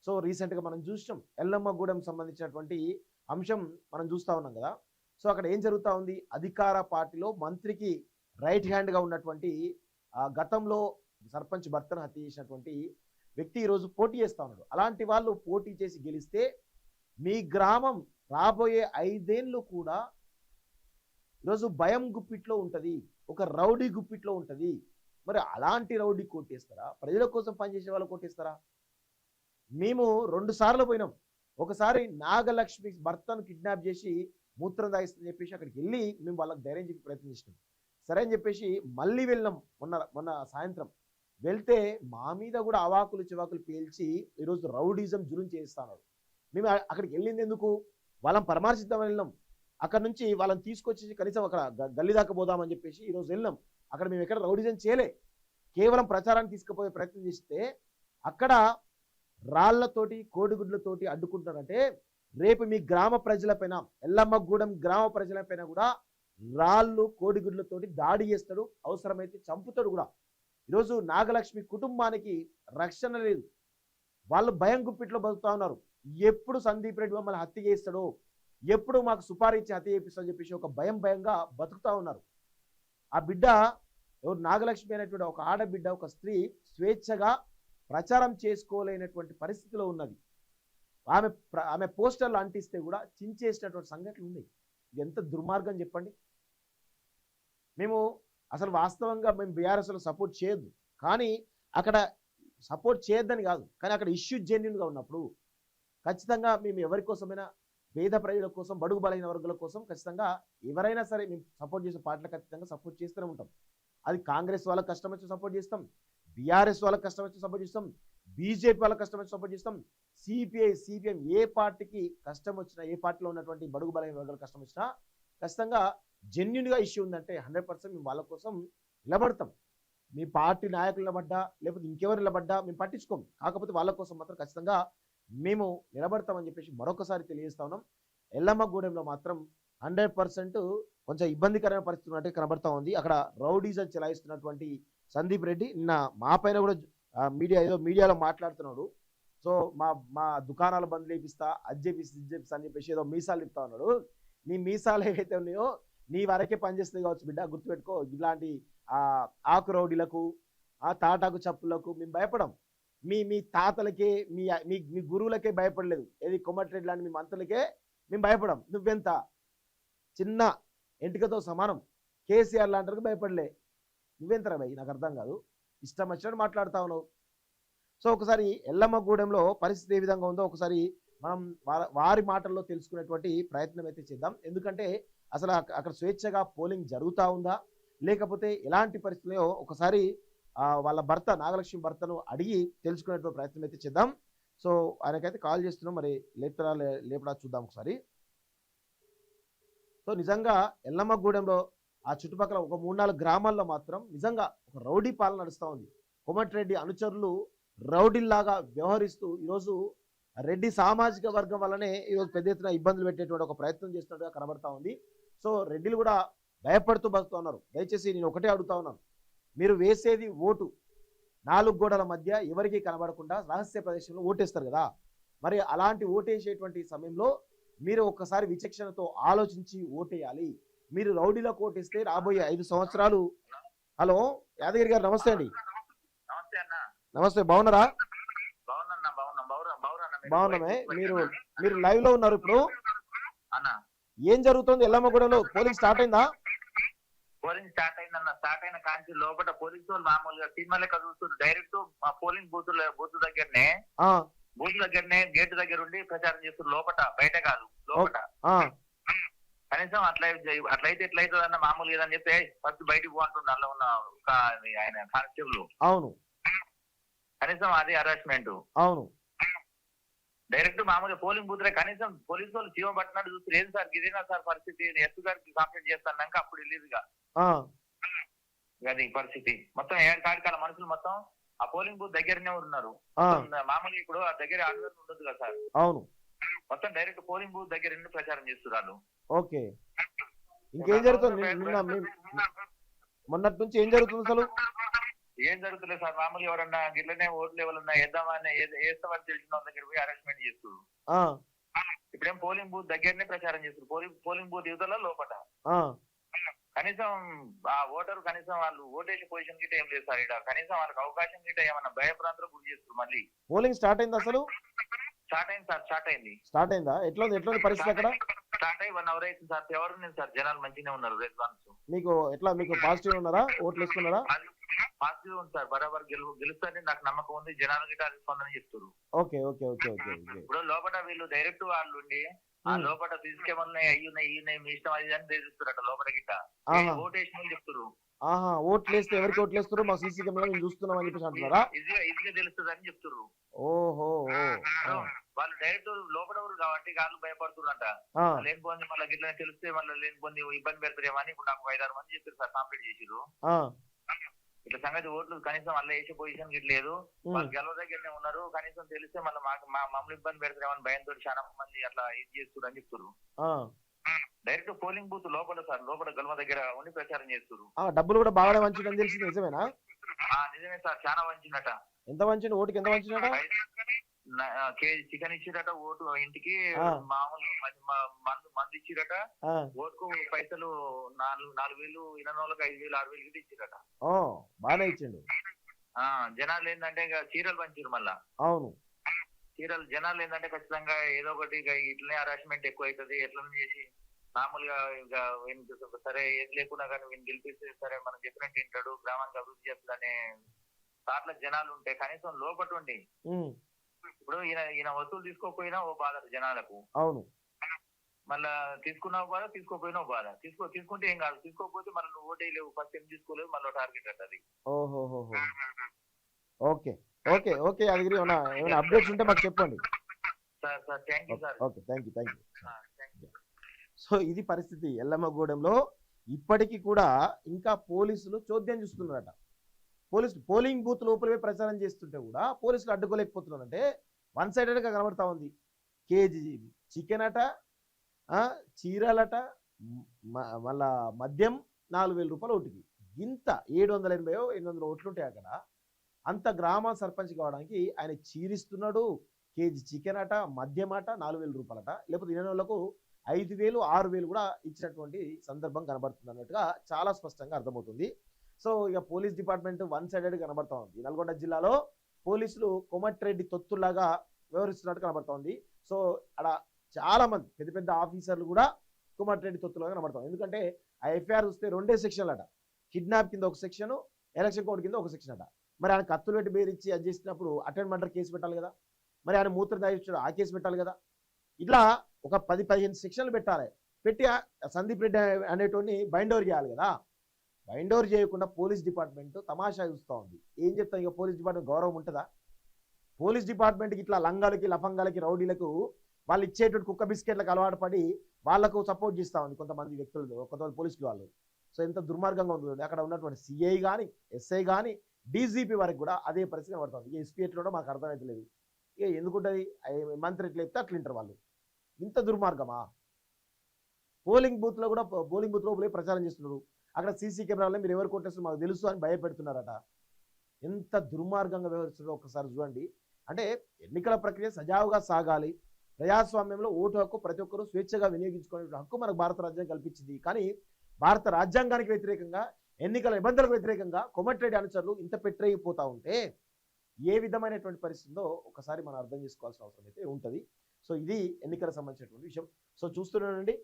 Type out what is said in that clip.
So రీసెంట్గా మనం చూసాం ఎల్లమ్మగూడెం సంబంధించినటువంటి అంశం మనం చూస్తా ఉన్నాం కదా. సో అక్కడ ఏం జరుగుతూ ఉంది, అధికార పార్టీలో మంత్రికి రైట్ హ్యాండ్గా ఉన్నటువంటి గతంలో సర్పంచ్ భర్తను హత్య చేసినటువంటి వ్యక్తి ఈరోజు పోటీ చేస్తూ ఉన్నాడు. అలాంటి వాళ్ళు పోటీ చేసి గెలిస్తే మీ గ్రామం రాబోయే 5 ఏళ్ళు కూడా ఈరోజు భయం గుప్పిట్లో ఉంటుంది, ఒక రౌడీ గుప్పిట్లో ఉంటుంది. మరి అలాంటి రౌడీ కొట్టేస్తారా? ప్రజల కోసం పనిచేసే వాళ్ళు కొట్టేస్తారా? మేము 2 సార్లు పోయినాం. ఒకసారి నాగలక్ష్మి భర్తను కిడ్నాప్ చేసి మూత్రం తాగిస్తుందని చెప్పేసి అక్కడికి వెళ్ళి మేము వాళ్ళకి ధైర్యం చెప్పి ప్రయత్నించినాం. సరే అని చెప్పేసి మళ్ళీ వెళ్ళినాం మొన్న సాయంత్రం. వెళ్తే మా మీద కూడా అవాకులు చివాకులు పేల్చి ఈరోజు రౌడీజం జులుం చేస్తాడు. మేము అక్కడికి వెళ్ళింది ఎందుకు? వాళ్ళని పరామర్శిద్దామని వెళ్ళినాం. అక్కడ నుంచి వాళ్ళని తీసుకొచ్చేసి కనీసం అక్కడ గల్లీ దాకా పోదామని చెప్పేసి ఈరోజు వెళ్ళినాం. అక్కడ మేము ఎక్కడ రౌడీజం చేయలే, కేవలం ప్రచారాన్ని తీసుకుపోయే ప్రయత్నం చేస్తే అక్కడ రాళ్లతోటి కోడిగుడ్లతోటి అడ్డుకుంటారంటే రేపు మీ గ్రామ ప్రజలపైన, ఎల్లమ్మగూడెం గ్రామ ప్రజలపైన కూడా రాళ్ళు కోడిగుడ్లతోటి దాడి చేస్తాడు, అవసరమైతే చంపుతాడు కూడా. ఈరోజు నాగలక్ష్మి కుటుంబానికి రక్షణ లేదు, వాళ్ళు భయం గుప్పిట్లో బతుకుతా ఉన్నారు. ఎప్పుడు సందీప్ రెడ్డి మమ్మల్ని హత్య చేస్తాడో, ఎప్పుడు మాకు సుపారీ ఇచ్చి హత్య చేపిస్తాడని చెప్పేసి ఒక భయంగా బతుకుతా ఉన్నారు. ఆ బిడ్డ ఎవరు, నాగలక్ష్మి అనేటువంటి ఒక ఆడబిడ్డ, ఒక స్త్రీ స్వేచ్ఛగా ప్రచారం చేసుకోలేనటువంటి పరిస్థితిలో ఉన్నది. ఆమె పోస్టర్లు అంటిస్తే కూడా చించేసినటువంటి సంఘటనలు ఉన్నాయి. ఇది ఎంత దుర్మార్గం చెప్పండి. మేము అసలు వాస్తవంగా మేము బీఆర్ఎస్లో సపోర్ట్ చేయొద్దు, కానీ అక్కడ సపోర్ట్ చేయొద్దని కాదు, కానీ అక్కడ ఇష్యూ జెన్యున్గా ఉన్నప్పుడు ఖచ్చితంగా మేము ఎవరి కోసమైనా, పేద ప్రజల కోసం, బడుగు బలైన వర్గాల కోసం ఖచ్చితంగా ఎవరైనా సరే మేము సపోర్ట్ చేసే పార్టీలకు ఖచ్చితంగా సపోర్ట్ చేస్తూనే ఉంటాం. అది కాంగ్రెస్ వాళ్ళకి కష్టం వచ్చి సపోర్ట్ చేస్తాం, బీఆర్ఎస్ వాళ్ళకి కష్టం వచ్చి సపోర్ట్ చేస్తాం, బీజేపీ వాళ్ళకి కష్టం వచ్చి సపోర్ట్ చేస్తాం, సిపిఐ ఏ పార్టీకి కష్టం వచ్చినా, ఏ పార్టీలో ఉన్నటువంటి బడుగు బలైన వర్గాలు కష్టం వచ్చినా ఖచ్చితంగా జెన్యున్గా ఇష్యూ ఉందంటే 100% మేము వాళ్ళ కోసం నిలబడతాం. మీ పార్టీ నాయకులు నిలబడ్డా లేకపోతే ఇంకెవరు నిలబడ్డా మేము పట్టించుకోం, కాకపోతే వాళ్ళ కోసం మాత్రం ఖచ్చితంగా మేము నిలబడతామని చెప్పేసి మరొకసారి తెలియజేస్తా ఉన్నాం. ఎల్లమ్మగూడెంలో మాత్రం 100% కొంచెం ఇబ్బందికరమైన పరిస్థితి ఉన్నట్టు కనబడతా ఉంది. అక్కడ రౌడీజం చెలాయిస్తున్నటువంటి సందీప్ రెడ్డి నిన్న మా పైన కూడా మీడియాలో మాట్లాడుతున్నాడు. సో మా దుకాణాల బంద్ లేపిస్తా, అది చేపిస్తా అని చెప్పేసి ఏదో మీసాలు చెప్తా ఉన్నాడు. నీ మీసాలు ఏవైతే ఉన్నాయో నీ వరకే పనిచేస్తుంది కావచ్చు బిడ్డ, గుర్తుపెట్టుకో. ఇలాంటి ఆకు రౌడీలకు, తాటాకు చప్పులకు మేము భయపడం. మీ తాతలకే, మీ గురువులకే భయపడలేదు, ఏది కొమ్మటిరెడ్డి లాంటి మీ మంత్రులకే మేము భయపడం. నువ్వెంత చిన్న ఎంటికతో సమానం, కేసీఆర్ లాంటి భయపడలే, నువ్వెంతరా భయ్? నాకు అర్థం కాదు, ఇష్టం వచ్చినట్టు మాట్లాడుతా ఉన్నావు. సో ఒకసారి ఎల్లమ్మగూడెంలో పరిస్థితి ఏ విధంగా ఉందో ఒకసారి మనం వారి మాటల్లో తెలుసుకునేటువంటి ప్రయత్నం అయితే చేద్దాం. ఎందుకంటే అసలు అక్కడ స్వేచ్ఛగా పోలింగ్ జరుగుతూ ఉందా, లేకపోతే ఎలాంటి పరిస్థితుల్లో ఒకసారి వాళ్ళ భర్త, నాగలక్ష్మి భర్తను అడిగి తెలుసుకునేటువంటి ప్రయత్నం అయితే చేద్దాం. సో ఆయనకైతే కాల్ చేస్తున్నాం, మరి లేపడా చూద్దాం ఒకసారి. సో నిజంగా ఎల్లమ్మగూడెంలో ఆ చుట్టుపక్కల ఒక 3-4 గ్రామాల్లో మాత్రం నిజంగా ఒక రౌడీ పాలన నడుస్తూ ఉంది. కోమటిరెడ్డి అనుచరులు రౌడీల్లాగా వ్యవహరిస్తూ ఈరోజు రెడ్డి సామాజిక వర్గం వల్లనే ఈరోజు పెద్ద ఎత్తున ఇబ్బందులు పెట్టేటువంటి ఒక ప్రయత్నం చేస్తున్నట్టుగా కనబడతా ఉంది. సో రెడ్డిలు కూడా భయపడుతూ బతుకుతూ ఉన్నారు. దయచేసి నేను ఒకటే అడుగుతా ఉన్నాను, మీరు వేసేది ఓటు 4 గోడల మధ్య ఎవరికి కనబడకుండా రహస్య ప్రదేశంలో ఓటేస్తారు కదా, మరి అలాంటి ఓటేసేటువంటి సమయంలో మీరు ఒక్కసారి విచక్షణతో ఆలోచించి ఓటేయాలి. మీరు రౌడీలకు ఓటేస్తే రాబోయే 5 సంవత్సరాలు. హలో యాదగిరి గారు, నమస్తే అండి. నమస్తే, బాగున్నారా? బాగున్నామే. మీరు లైవ్ లో ఉన్నారు ఇప్పుడు. ఏం జరుగుతుంది ఎల్లమ్మగూడెంలో? పోలింగ్ స్టార్ట్ అయిందా? పోలింగ్ స్టార్ట్ అయిందన్న. స్టార్ట్ అయిన కాంచి లోపల పోలీసు వాళ్ళు మామూలుగా సినిమా లెక్క చూస్తారు. డైరెక్ట్ పోలింగ్ బూత్ దగ్గరనే గేట్ దగ్గర ఉండి ప్రచారం చేస్తారు. లోపల, బయట కాదు, లోపల. కనీసం అట్లయితే ఎట్లయితుంది అన్న మామూలుగా అని చెప్పి ఫస్ట్ బయటకు పోంటుంది అందులో ఉన్న ఆయన కానిస్టేబుల్. అవును, కనీసం అది హరాస్మెంట్. అవును, డైరెక్ట్ మామూలుగా పోలింగ్ బూత్ కనీసం పోలీసు వాళ్ళు జీవం పట్టినట్టు చూస్తారు. ఏది సార్ ఇదేనా సార్ పరిస్థితి, ఎస్ గారికి కంప్లైంట్ చేస్తాక అప్పుడు వెళ్ళేదిగా. అది పరిస్థితి మొత్తం 7 కాడికాల మనుషులు మొత్తం ఆ పోలింగ్ బూత్ దగ్గరనే ఉన్నారు. మామూలుగా ఇప్పుడు ఆ దగ్గర ఆందోళన ఉండదు కదా సార్. అవును, మొత్తం డైరెక్ట్ పోలింగ్ బూత్ దగ్గర ప్రచారం చేస్తున్నారు. ఓకే, ఇంకేం జరుగుతుంది? మొన్నటి నుంచి ఏం జరుగుతుంది అసలు? ఏం జరుగుతుంది సార్, మామూలు ఎవరన్నా గిట్లనే ఓట్లు ఎవరన్నా వేద్దామని వేస్తామని తెలిసిన వాళ్ళ దగ్గర పోయి అరెస్ట్మెంట్ చేస్తారు. ఆ, ఇప్పుడేం పోలింగ్ బూత్ దగ్గరనే ప్రచారం చేస్తారు. పోలింగ్ బూత్ యువతల లోపల ఆ, కనీసం ఆ ఓటరు కనీసం వాళ్ళు ఓటేసి పొజిషన్ గిట్ట ఏం లేదు సార్. ఇక్కడ కనీసం వాళ్ళకి అవకాశం గిట్ట ఏమన్నా భయప్రాంతాలకు గురి చేస్తారు. మళ్ళీ పోలింగ్ స్టార్ట్ అయింది అసలు? స్టార్ట్ అయింది సార్, స్టార్ట్ అయింది. స్టార్ట్ అయిందా? ఎట్లా ఉంది పరిస్థితి అక్కడ? స్టార్ట్ అయ్యి 1 hour అవుతుంది సార్. ఎవరు లేదు సార్, జనాలు మంచిగానే ఉన్నారు. రెస్పాన్స్ మీకు పాజిటివ్ ఉన్నారా? ఓట్లు వేసుకున్నారా? పాజిటివ్ ఉంది సార్. బరాబర్ గెలుస్తారని నాకు నమ్మకం ఉంది. జనాలు గిట్ట స్పందన చెప్తారు. Okay okay okay okay. ఇప్పుడు లోపల వీళ్ళు డైరెక్ట్ వాళ్ళు ఉండి ఆ లోపల ఫిజిక్ ఏమన్నాయి అయ్యున్నాయి మీ ఇష్టం అది అని తెలుస్తారట లోపల గిట్ట. ఓటేసిన చెప్తారు. ఓట్లు వేస్తే ఎవరికి ఓట్లు వేస్తారు? మా సీసీ కెమెరా మేము చూస్తున్నాం అని చెప్పేసి అంటున్నారా? ఈజీగా తెలుస్తుంది అని చెప్తారు. ఓహో, వాళ్ళు డైరెక్ట్ లోపల కాబట్టి వాళ్ళు భయపడుతున్నారంట. లేనిపోయింది మళ్ళీ గిట్లనే తెలిస్తే మళ్ళీ లేనిపోయింది ఇబ్బంది పెడతారేమో అని ఇప్పుడు నాకు 5-6 మంది చెప్పారు సార్. కంప్లీట్ చేసిరు ఇట్లా సంగతి. ఓట్లు కనీసం మళ్ళీ వేసే పొజిషన్ గిట్ లేదు. వాళ్ళు గెలవ దగ్గరనే ఉన్నారు. కనీసం తెలిస్తే మళ్ళీ మమ్మల్ని ఇబ్బంది పెడతారేమని భయంతో చాలా మంది అట్లా ఇది చేస్తారు అని చెప్తారు. డైరెక్ట్ పోలింగ్ బూత్ లోపల సార్, లోపల గల్మ దగ్గర ఉండి ప్రచారం చేస్తారు. డబ్బులు కూడా బాగానే వంచడం తెలిసింది, నిజమేనా? నిజమే సార్, చాలా వంచినట. ఎంత వంచిన? ఓటుకి ఎంత వంచినట? కేజీ చికెన్ ఇచ్చిరట. ఓటు ఇంటికి మామూలు మందు ఇచ్చిరట. ఓటుకు పైసలు 4,000 ఇళ్ళకి 5,000 6,000 గిట్ట ఇచ్చిరట. బాగానే ఇచ్చిండు. జనాలు ఏంటంటే ఇక చీరలు పంచిరు మళ్ళా. అవును, చీరలు జనాలు ఏంటంటే ఖచ్చితంగా ఏదో ఒకటి ఇట్లనే హరాస్మెంట్ ఎక్కువ అవుతుంది ఎట్లా చేసి మామూలుగా ఇక సరే ఏది లేకున్నా కానీ వీళ్ళు గెలిపిస్తే సరే మనం చెప్పినట్టు తింటాడు, గ్రామానికి అభివృద్ధి చేస్తాడనే దాంట్లో జనాలు ఉంటే కనీసం లోపల ఉండి ఇప్పుడు ఈయన వస్తువులు తీసుకోకపోయినా ఓ బాధ జనాలకు. అవును, మళ్ళా తీసుకున్నావు బాధ, తీసుకోపోయినా బాధ. తీసుకుంటే ఏం కాదు, తీసుకోకపోతే మళ్ళీ నువ్వు ఓటే లేవు, ఫస్ట్ ఏం తీసుకోలేవు, మళ్ళీ టార్గెట్ అంటది. ఓహో, ఓకే ఓకే ఓకే. అది ఏమైనా అప్డేట్స్ ఉంటే మాకు చెప్పండి sir. Sir thank you sir. Okay, thank you. So ఇది పరిస్థితి ఎల్లమ్మగూడెంలో. ఇప్పటికీ కూడా ఇంకా పోలీసులు చోద్యం చూస్తున్నారట. పోలింగ్ బూత్ లోపలే ప్రచారం చేస్తుంటే కూడా పోలీసులు అడ్డుకోలేకపోతున్నారంటే వన్ సైడెడ్గా కనబడతా ఉంది. కేజీ చికెన్ అట, చీరలట, మళ్ళా మద్యం 4,000 రూపాయలు ఓటుకి. ఇంత 780-800 ఓట్లు ఉంటాయి అక్కడ. అంత గ్రామ సర్పంచ్ కావడానికి ఆయన చీరిస్తున్నాడు. కేజీ చికెన్ అట, మద్యం అట, 4,000 రూపాయలట. లేకపోతే 200లకు 5,000 6,000 కూడా ఇచ్చినటువంటి సందర్భం కనబడుతుంది అన్నట్టుగా చాలా స్పష్టంగా అర్థమవుతుంది. సో ఇక పోలీస్ డిపార్ట్మెంట్ వన్ సైడెడ్ కనబడతా ఉంది. నల్గొండ జిల్లాలో పోలీసులు కోమటిరెడ్డి తొత్తులాగా వ్యవహరిస్తున్నట్టు కనబడతా ఉంది. సో అక్కడ చాలా మంది పెద్ద పెద్ద ఆఫీసర్లు కూడా కోమటిరెడ్డి తొత్తులాగా కనబడతాం. ఎందుకంటే ఆ ఎఫ్ఐఆర్ చూస్తే 2 సెక్షన్లు అట. కిడ్నాప్ కింద ఒక సెక్షన్, ఎలక్షన్ కోడ్ కింద ఒక సెక్షన్ అట. మరి ఆయన కత్తులు పెట్టి బేరిచ్చి అది చేసినప్పుడు అటెండ్ మర్డర్ కేసు పెట్టాలి కదా. మరి ఆయన మూత్ర దాయించాడు, ఆ కేసు పెట్టాలి కదా. ఇట్లా ఒక 10-15 సెక్షన్లు పెట్టాలి. పెట్టి సందీప్ రెడ్డి అనేటోని బైండ్ ఓవర్ చేయాలి కదా. బైండ్ ఓవర్ చేయకుండా పోలీస్ డిపార్ట్మెంట్ తమాషా చూస్తూ ఉంది. ఏం చెప్తాం, ఇక పోలీస్ డిపార్ట్మెంట్ గౌరవం ఉంటుందా? పోలీస్ డిపార్ట్మెంట్కి ఇట్లా లంగాలకి, లఫంగాలకి, రౌడీలకు వాళ్ళు ఇచ్చేటువంటి కుక్క బిస్కెట్లకు అలవాటు పడి వాళ్లకు సపోర్ట్ చేస్తూ ఉంది కొంతమంది వ్యక్తులు, కొంతమంది పోలీసులు వాళ్ళు. సో ఎంత దుర్మార్గంగా ఉంది. అక్కడ ఉన్నటువంటి సిఐ కానీ, ఎస్ఐ కానీ, డీజీపీ వరకు కూడా అదే పరిస్థితి కనబడుతుంది. ఇక ఎస్పీ ఎట్లా మాకు అర్థమవుతలేదు. ఇక ఎందుకుంటుంది, మంత్రి ఎట్లా చెప్తే అట్లింటారు వాళ్ళు. ఇంత దుర్మార్గమా? పోలింగ్ బూత్లో కూడా పోలింగ్ బూత్లో పోయి ప్రచారం చేస్తున్నారు. అక్కడ సీసీ కెమెరాలో మీరు ఎవరు కొట్టేస్తారు మాకు తెలుసు అని భయపెడుతున్నారట. ఎంత దుర్మార్గంగా వ్యవహరిస్తున్నారో ఒకసారి చూడండి. అంటే ఎన్నికల ప్రక్రియ సజావుగా సాగాలి. ప్రజాస్వామ్యంలో ఓటు హక్కు ప్రతి ఒక్కరూ స్వేచ్ఛగా వినియోగించుకునే హక్కు మనకు భారత రాజ్యాంగం కల్పించింది. కానీ భారత రాజ్యాంగానికి వ్యతిరేకంగా, ఎన్నికల నిబంధనలకు వ్యతిరేకంగా కోమటిరెడ్డి అనుచరులు ఇంత పెట్టరైపోతూ ఉంటే ఏ విధమైనటువంటి పరిస్థితుందో ఒకసారి మనం అర్థం చేసుకోవాల్సిన అవసరం అయితే ఉంటుంది. సో ఇది ఎన్నికలకు సంబంధించినటువంటి విషయం. సో చూస్తున్నానండి